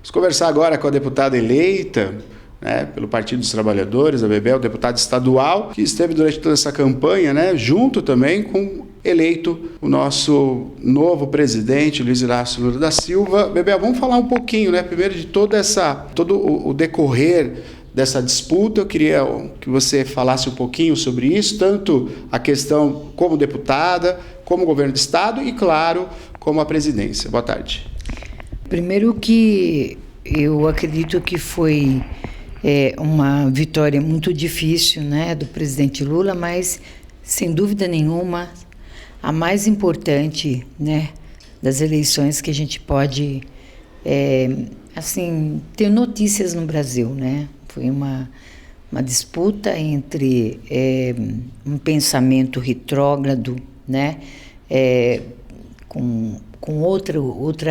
Vamos conversar agora com a deputada eleita, né, pelo Partido dos Trabalhadores, a Bebel, deputada estadual, que esteve durante toda essa campanha, né, junto também com eleito o nosso novo presidente, Luiz Inácio Lula da Silva. Bebel, vamos falar um pouquinho, né, primeiro de todo o decorrer dessa disputa. Eu queria que você falasse um pouquinho sobre isso, tanto a questão como deputada, como governo do estado e, claro, como a presidência. Boa tarde. Primeiro que eu acredito que foi uma vitória muito difícil, né, do presidente Lula, mas, sem dúvida nenhuma, a mais importante, né, das eleições que a gente pode ter notícias no Brasil, né? Foi uma disputa entre um pensamento retrógrado, né, com outra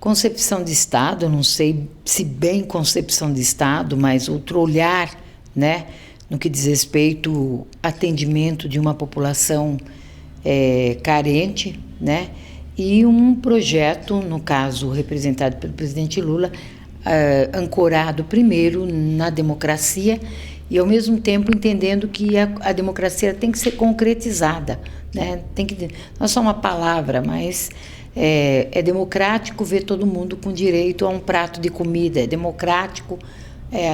concepção de Estado, não sei se bem concepção de Estado, mas outro olhar, né, no que diz respeito ao atendimento de uma população carente, né, e um projeto, no caso representado pelo presidente Lula, ancorado primeiro na democracia e, ao mesmo tempo, entendendo que a democracia tem que ser concretizada, né? Não é só uma palavra, mas é democrático ver todo mundo com direito a um prato de comida, é democrático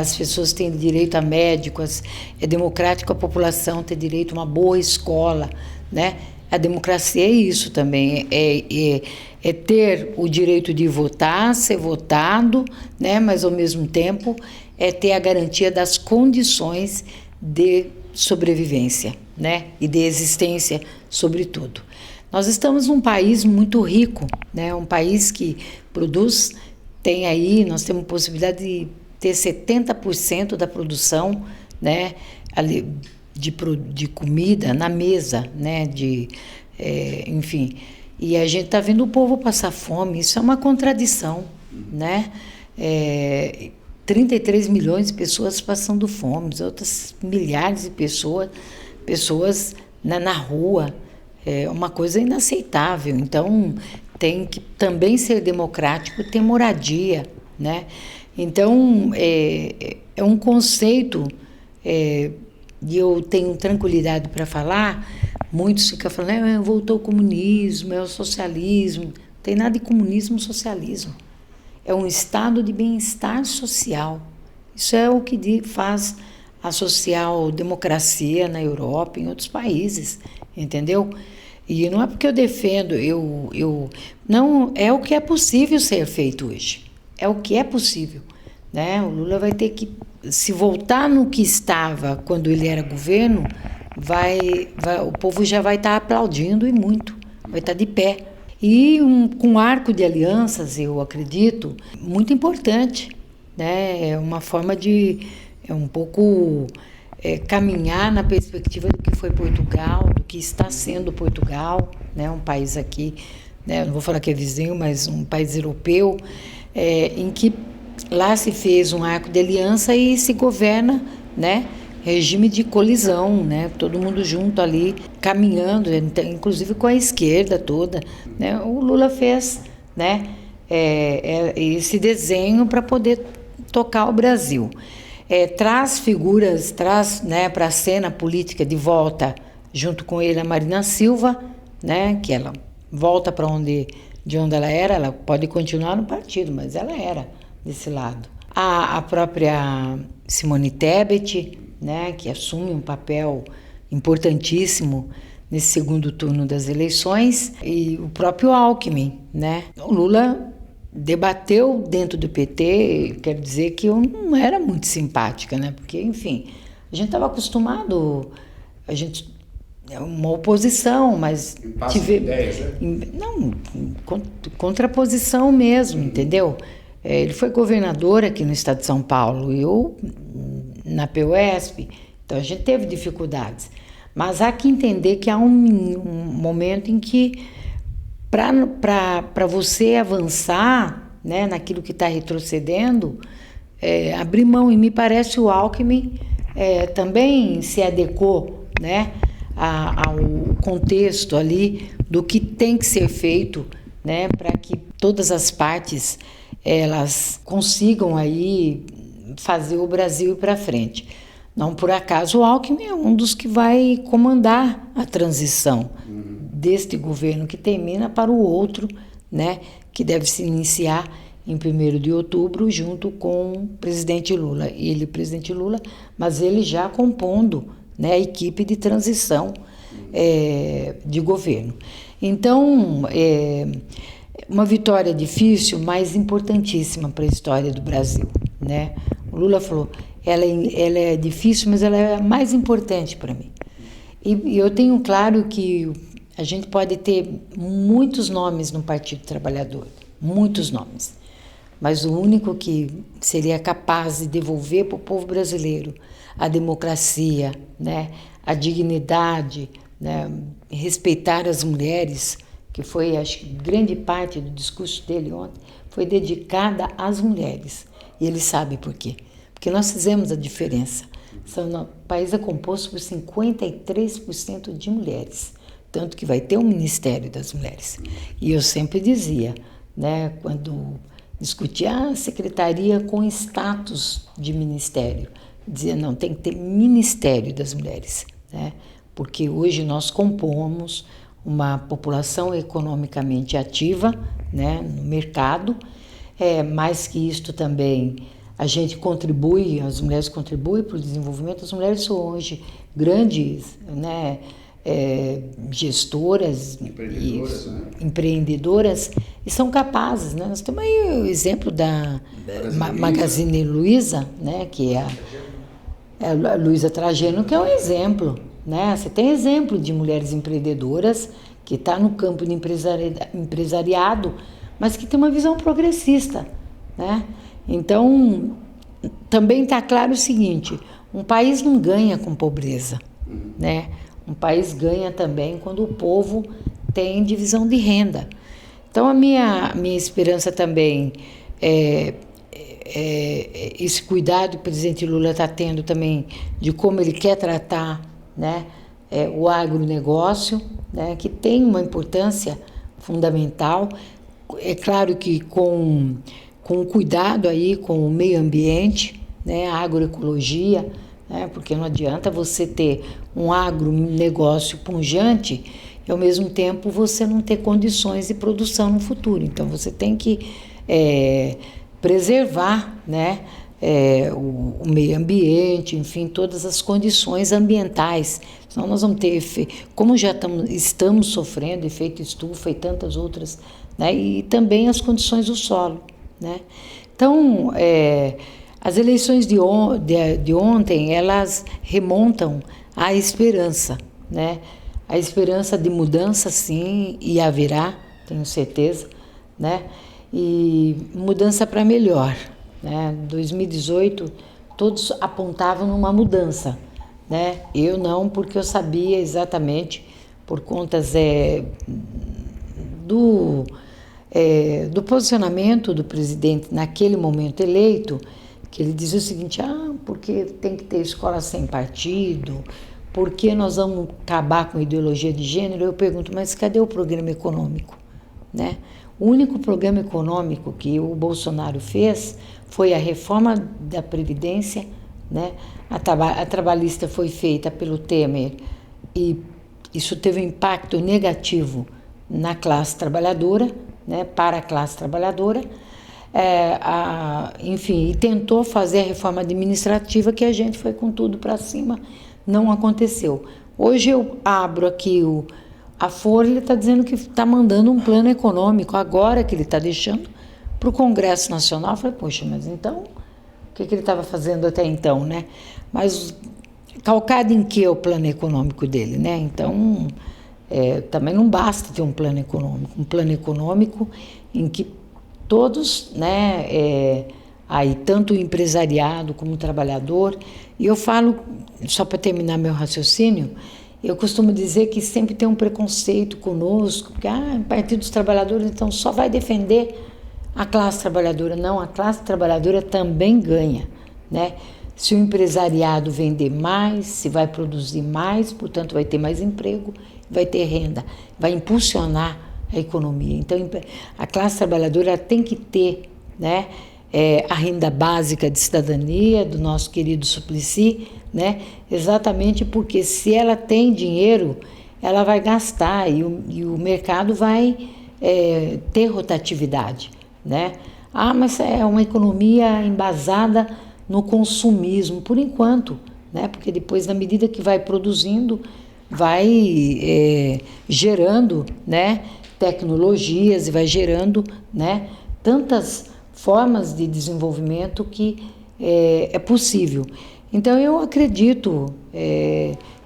as pessoas têm direito a médicos, é democrático a população ter direito a uma boa escola, né? A democracia é isso também, é ter o direito de votar, ser votado, né? Mas, ao mesmo tempo, é ter a garantia das condições de sobrevivência, né? E de existência, sobretudo. Nós estamos num país muito rico, né? Um país que produz, nós temos possibilidade de ter 70% da produção, né, ali, de comida na mesa, né, enfim. E a gente está vendo o povo passar fome, isso é uma contradição, né? 33 milhões de pessoas passando fome, outras milhares de pessoas na rua, é uma coisa inaceitável. Então, tem que também ser democrático, ter moradia, né? Então, é um conceito, e eu tenho tranquilidade para falar. Muitos ficam falando, voltou o comunismo, é o socialismo. Não tem nada de comunismo, socialismo. É um estado de bem-estar social. Isso é o que faz a social-democracia na Europa e em outros países, entendeu? E não é porque eu defendo, não, é o que é possível ser feito hoje. É o que é possível, né? O Lula vai ter que, se voltar no que estava quando ele era governo, o povo já vai estar aplaudindo, e muito, vai estar de pé. E com um arco de alianças, eu acredito, muito importante, né? É uma forma de caminhar na perspectiva do que foi Portugal, do que está sendo Portugal, né? Um país aqui, né? Não vou falar que é vizinho, mas um país europeu, em que lá se fez um arco de aliança e se governa, né? Regime de colisão, né? Todo mundo junto ali, caminhando, inclusive com a esquerda toda, né? O Lula fez, né? Esse desenho para poder tocar o Brasil. Traz figuras, né, para a cena política de volta, junto com ele, a Marina Silva, né? Que ela volta de onde ela pode continuar no partido, mas ela era desse lado. A própria Simone Tebet, né, que assume um papel importantíssimo nesse segundo turno das eleições, e o próprio Alckmin, né? O Lula debateu dentro do PT, quero dizer que eu não era muito simpática, né? Porque, enfim, a gente estava acostumado, uma oposição, mas ideias, né? Não, contraposição mesmo, entendeu? Ele foi governador aqui no estado de São Paulo, eu na PUESP, então a gente teve dificuldades. Mas há que entender que há um momento em que, para você avançar, né, naquilo que está retrocedendo, abrir mão. E me parece o Alckmin também se adequou, né, ao contexto ali do que tem que ser feito, né, para que todas as partes elas consigam aí fazer o Brasil ir para frente. Não por acaso o Alckmin é um dos que vai comandar a transição deste governo que termina para o outro, né, que deve se iniciar em 1º de outubro, junto com o presidente Lula. Presidente Lula, mas ele já compondo, né, a equipe de transição de governo. Então, uma vitória difícil, mas importantíssima para a história do Brasil, né? O Lula falou, ela é difícil, mas ela é a mais importante para mim. E eu tenho claro que a gente pode ter muitos nomes no Partido Trabalhador, muitos nomes, mas o único que seria capaz de devolver para o povo brasileiro a democracia, né, a dignidade, né, respeitar as mulheres, que foi, acho que grande parte do discurso dele ontem, foi dedicada às mulheres. E ele sabe por quê. Porque nós fizemos a diferença. O país é composto por 53% de mulheres, tanto que vai ter um Ministério das Mulheres. E eu sempre dizia, né, quando discutia a secretaria com status de ministério, dizia, não, tem que ter Ministério das Mulheres, né, porque hoje nós compomos uma população economicamente ativa, né, no mercado, mais que isto também a gente contribui, as mulheres contribuem para o desenvolvimento. As mulheres são hoje grandes, né, gestoras, empreendedoras e são capazes, né? Nós temos aí o exemplo da Magazine Luiza, né, que é a Luiza Trajano, que é um exemplo, né? Você tem exemplo de mulheres empreendedoras que está no campo de empresariado, mas que tem uma visão progressista, né? Então, também está claro o seguinte, um país não ganha com pobreza, né? Um país ganha também quando o povo tem divisão de renda. Então, a minha esperança também esse cuidado que o presidente Lula está tendo também de como ele quer tratar, né, o agronegócio, né, que tem uma importância fundamental. É claro que com cuidado aí com o meio ambiente, né, a agroecologia, né, porque não adianta você ter um agronegócio pujante e ao mesmo tempo você não ter condições de produção no futuro. Então você tem que preservar, né, o meio ambiente, enfim, todas as condições ambientais. Senão nós vamos ter, como já estamos sofrendo, efeito estufa e tantas outras, né, e também as condições do solo, né? Então, as eleições de ontem, elas remontam à esperança, né? A esperança de mudança, sim, e haverá, tenho certeza, né? E mudança para melhor, né? 2018, todos apontavam numa mudança, né? Eu não, porque eu sabia exatamente, por contas do posicionamento do presidente naquele momento eleito, que ele dizia o seguinte, porque tem que ter escola sem partido, porque nós vamos acabar com a ideologia de gênero. Eu pergunto, mas cadê o programa econômico, né? O único programa econômico que o Bolsonaro fez foi a reforma da Previdência, né? A trabalhista foi feita pelo Temer e isso teve um impacto negativo na classe trabalhadora, né? Para a classe trabalhadora, enfim, e tentou fazer a reforma administrativa, que a gente foi com tudo para cima, não aconteceu. Hoje eu abro aqui a Folha, ele está dizendo que está mandando um plano econômico, agora que ele está deixando para o Congresso Nacional. Eu falei, poxa, mas então, o que ele estava fazendo até então, né? Mas calcado em que é o plano econômico dele, né? Então, também não basta ter um plano econômico em que todos, né, aí tanto o empresariado como o trabalhador, e eu falo, só para terminar meu raciocínio, eu costumo dizer que sempre tem um preconceito conosco, porque o Partido dos Trabalhadores então só vai defender a classe trabalhadora. Não, a classe trabalhadora também ganha, né? Se o empresariado vender mais, se vai produzir mais, portanto vai ter mais emprego, vai ter renda, vai impulsionar a economia. Então a classe trabalhadora tem que ter né? A renda básica de cidadania do nosso querido Suplicy, né? Exatamente porque se ela tem dinheiro, ela vai gastar e o mercado vai ter rotatividade, né? Mas é uma economia embasada no consumismo, por enquanto, né? Porque depois, na medida que vai produzindo, vai gerando, né, tecnologias e vai gerando, né, tantas formas de desenvolvimento que é possível. Então, eu acredito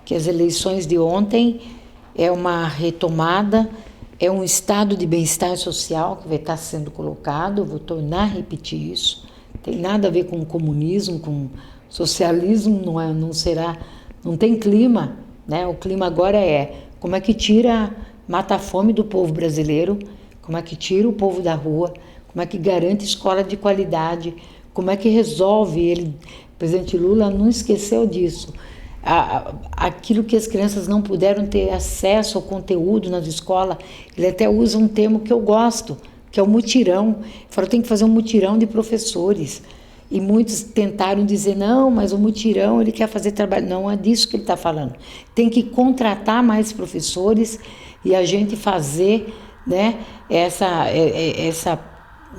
que as eleições de ontem é uma retomada, é um estado de bem-estar social que vai estar sendo colocado, eu vou tornar a repetir isso, tem nada a ver com comunismo, com socialismo, não tem clima, né? O clima agora como é que mata a fome do povo brasileiro, como é que tira o povo da rua, como é que garante escola de qualidade, como é que resolve o presidente Lula não esqueceu disso. Aquilo que as crianças não puderam ter acesso ao conteúdo nas escolas, ele até usa um termo que eu gosto, que é o mutirão. Ele falou, tem que fazer um mutirão de professores. E muitos tentaram dizer, não, mas o mutirão ele quer fazer trabalho. Não é disso que ele está falando. Tem que contratar mais professores e a gente fazer, né,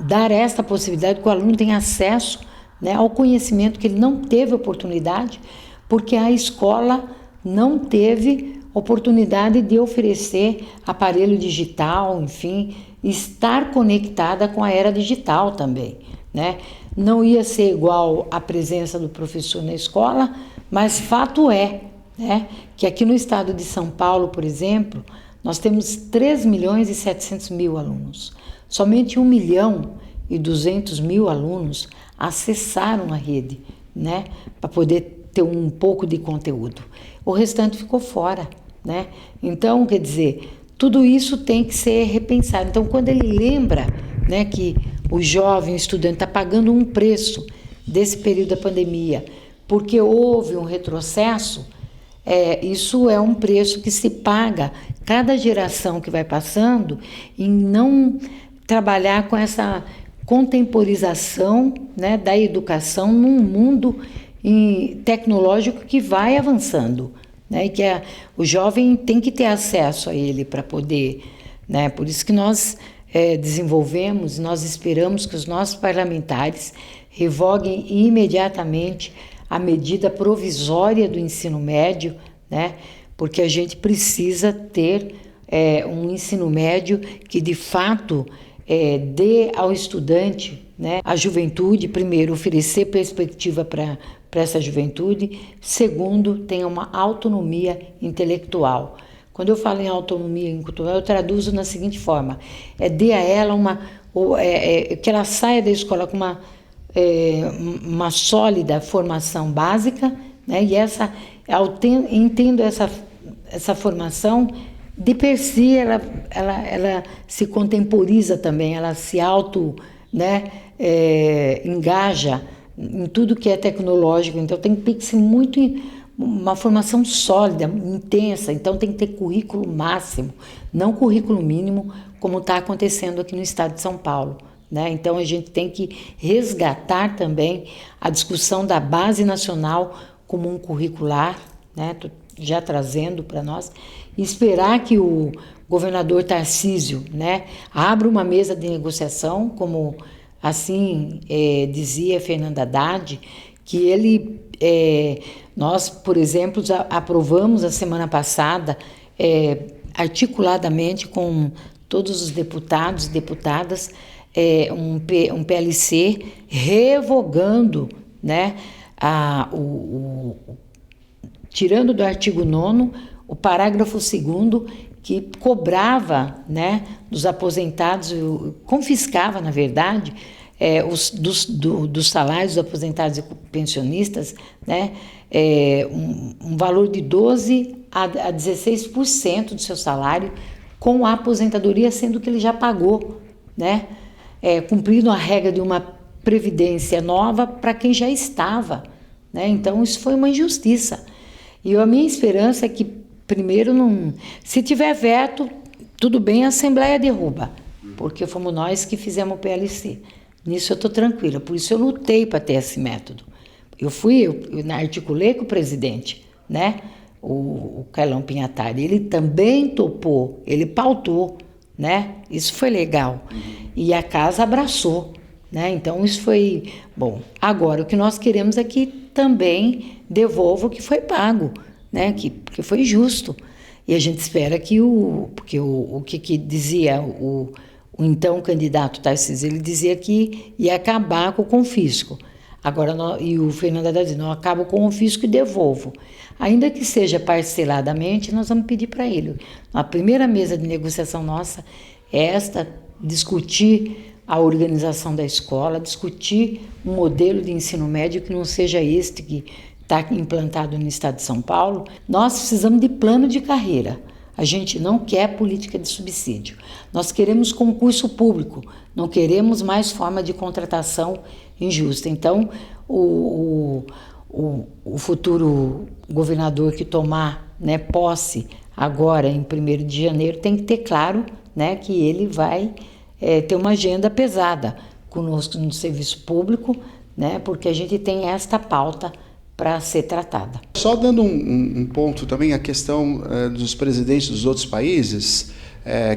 dar essa possibilidade que o aluno tenha acesso, né, ao conhecimento que ele não teve oportunidade, porque a escola não teve oportunidade de oferecer aparelho digital, enfim, estar conectada com a era digital também, né? Não ia ser igual a presença do professor na escola, mas fato né, que aqui no estado de São Paulo, por exemplo, nós temos 3.700.000 alunos. Somente 1.200.000 alunos acessaram a rede, né, para poder ter um pouco de conteúdo. O restante ficou fora, né? Então, quer dizer, tudo isso tem que ser repensado. Então, quando ele lembra, né, que o jovem estudante está pagando um preço desse período da pandemia, porque houve um retrocesso, isso é um preço que se paga cada geração que vai passando em não trabalhar com essa contemporização, né, da educação num mundo tecnológico que vai avançando, né, e que o jovem tem que ter acesso a ele para poder, né, por isso que nós desenvolvemos, nós esperamos que os nossos parlamentares revoguem imediatamente a medida provisória do ensino médio, né, porque a gente precisa ter um ensino médio que de fato dê ao estudante, né, a juventude, primeiro, oferecer perspectiva para essa juventude, segundo, tenha uma autonomia intelectual. Quando eu falo em autonomia intelectual, eu traduzo na seguinte forma: dê a ela que ela saia da escola com uma sólida formação básica, né, e entendo essa formação, de per si, ela se contemporiza também, ela se engaja em tudo que é tecnológico. Então tem que ser uma formação sólida, intensa. Então tem que ter currículo máximo, não currículo mínimo, como está acontecendo aqui no estado de São Paulo, né? Então a gente tem que resgatar também a discussão da base nacional comum curricular, né? Tô já trazendo para nós, e esperar que o governador Tarcísio, né, abra uma mesa de negociação, como assim dizia Fernando Haddad, que nós, por exemplo, aprovamos a semana passada, articuladamente com todos os deputados e deputadas, um PLC revogando, né, tirando do artigo 9º o parágrafo 2º, que cobrava, né, dos aposentados, confiscava, na verdade, dos salários dos aposentados e pensionistas, né, um valor de 12% a 16% do seu salário com a aposentadoria, sendo que ele já pagou, né, cumprindo a regra de uma previdência nova para quem já estava, né? Então isso foi uma injustiça. E a minha esperança é que, primeiro, se tiver veto, tudo bem, a Assembleia derruba, porque fomos nós que fizemos o PLC. Nisso eu estou tranquila, por isso eu lutei para ter esse método. Eu articulei com o presidente, né? O Carlão Pinhatari, ele também topou, ele pautou, né? Isso foi legal. E a casa abraçou, né? Então isso foi bom. Agora, o que nós queremos é que também devolva o que foi pago, né? Que foi justo. E a gente espera que o que dizia o então candidato Tarcísio, ele dizia que ia acabar com o confisco. Agora, e o Fernando Haddad diz, não, acabo com o confisco e devolvo. Ainda que seja parceladamente, nós vamos pedir para ele. A primeira mesa de negociação nossa é esta, discutir a organização da escola, discutir um modelo de ensino médio que não seja este que está implantado no estado de São Paulo. Nós precisamos de plano de carreira. A gente não quer política de subsídio. Nós queremos concurso público, não queremos mais forma de contratação injusta. Então, o futuro governador que tomar, né, posse agora, em 1º de janeiro, tem que ter claro, né, que ele vai ter uma agenda pesada conosco no serviço público, né, porque a gente tem esta pauta para ser tratada. Só dando um ponto também, a questão dos presidentes dos outros países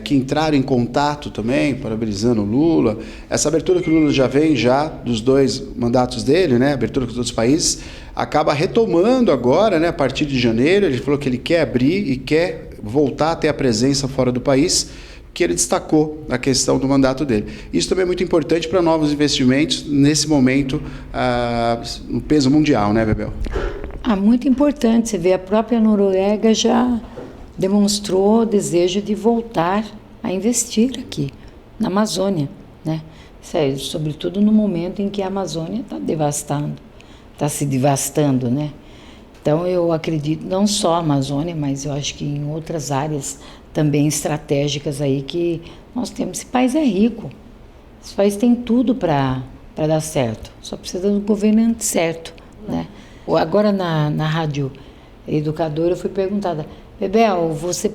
que entraram em contato também, parabenizando o Lula, essa abertura que o Lula já vem dos 2 mandatos dele, né, abertura com os outros países, acaba retomando agora, né, a partir de janeiro. Ele falou que ele quer abrir e quer voltar a ter a presença fora do país, que ele destacou a questão do mandato dele. Isso também é muito importante para novos investimentos nesse momento, no peso mundial, né, Bebel? Muito importante. Você vê, a própria Noruega já demonstrou desejo de voltar a investir aqui, na Amazônia, né? Sério, sobretudo no momento em que a Amazônia está se devastando, né? Então, eu acredito, não só a Amazônia, mas eu acho que em outras áreas também estratégicas aí que nós temos. Esse país é rico, esse país tem tudo para dar certo, só precisa do governante certo, né? Agora na Rádio Educadora eu fui perguntada, Bebel, você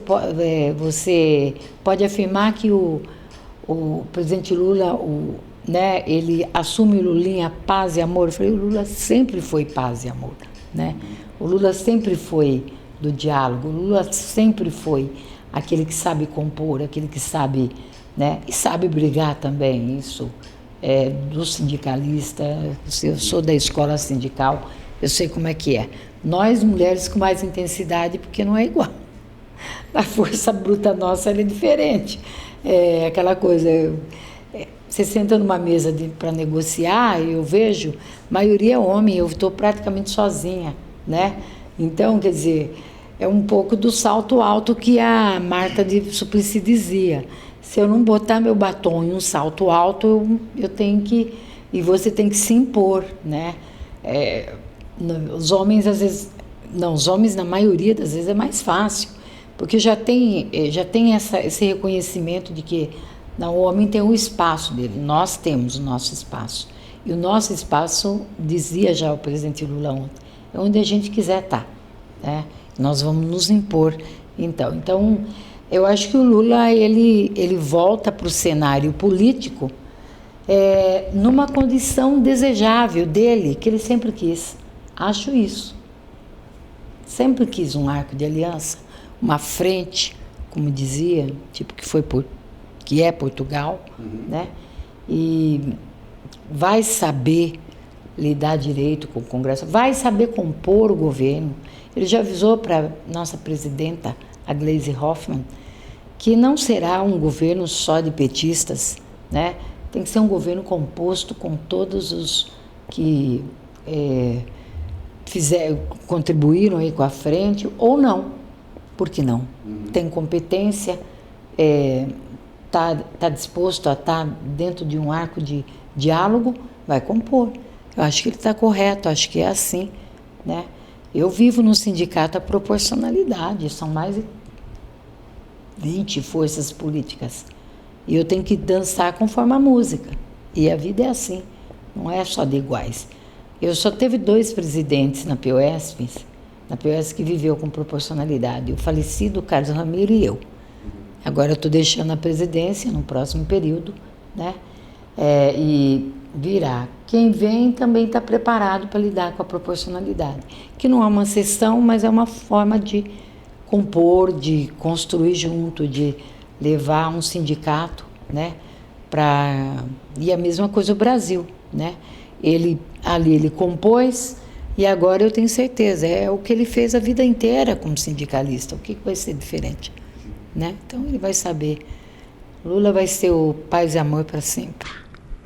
pode afirmar que o presidente Lula, né, ele assume o Lulinha paz e amor? Eu falei, o Lula sempre foi paz e amor, né? O Lula sempre foi do diálogo, o Lula sempre foi aquele que sabe compor, aquele que sabe, né, e sabe brigar também. Isso é do sindicalista. Eu sou da escola sindical, eu sei como é que é. Nós, mulheres, com mais intensidade, porque não é igual. A força bruta nossa ela é diferente. É aquela coisa, você senta numa mesa para negociar, eu vejo, a maioria é homem, eu estou praticamente sozinha, né? Então, quer dizer, é um pouco do salto alto que a Marta de Suplicy dizia. Se eu não botar meu batom em um salto alto, eu tenho que... E você tem que se impor, né? Os homens, às vezes... Não, os homens, na maioria das vezes, é mais fácil. Porque já tem esse reconhecimento de que não, o homem tem o espaço dele. Nós temos o nosso espaço. E o nosso espaço, dizia já o presidente Lula ontem, é onde a gente quiser estar, né? Nós vamos nos impor. Então, eu acho que o Lula ele volta para o cenário político numa condição desejável dele, que ele sempre quis. Acho isso. Sempre quis um arco de aliança, uma frente, como dizia, tipo que é Portugal, né? E vai saber lidar direito com o Congresso, vai saber compor o governo. Ele já avisou para a nossa presidenta, a Gleisi Hoffmann, que não será um governo só de petistas, né? Tem que ser um governo composto com todos os que contribuíram aí com a frente, ou não. Por que não? Tem competência, tá disposto a estar dentro de um arco de diálogo, vai compor. Eu acho que ele está correto, acho que é assim, né? Eu vivo no sindicato a proporcionalidade, são mais de 20 forças políticas. E eu tenho que dançar conforme a música. E a vida é assim, não é só de iguais. Eu só teve 2 presidentes na POSP que viveu com proporcionalidade, o falecido Carlos Ramiro e eu. Agora eu estou deixando a presidência no próximo período, né? E Virá. Quem vem também está preparado para lidar com a proporcionalidade, que não é uma sessão, mas é uma forma de compor, de construir junto, de levar um sindicato, né? E a mesma coisa o Brasil, né? Ele compôs e agora eu tenho certeza, é o que ele fez a vida inteira como sindicalista. O que vai ser diferente, né? Então ele vai saber. Lula vai ser o paz e amor para sempre.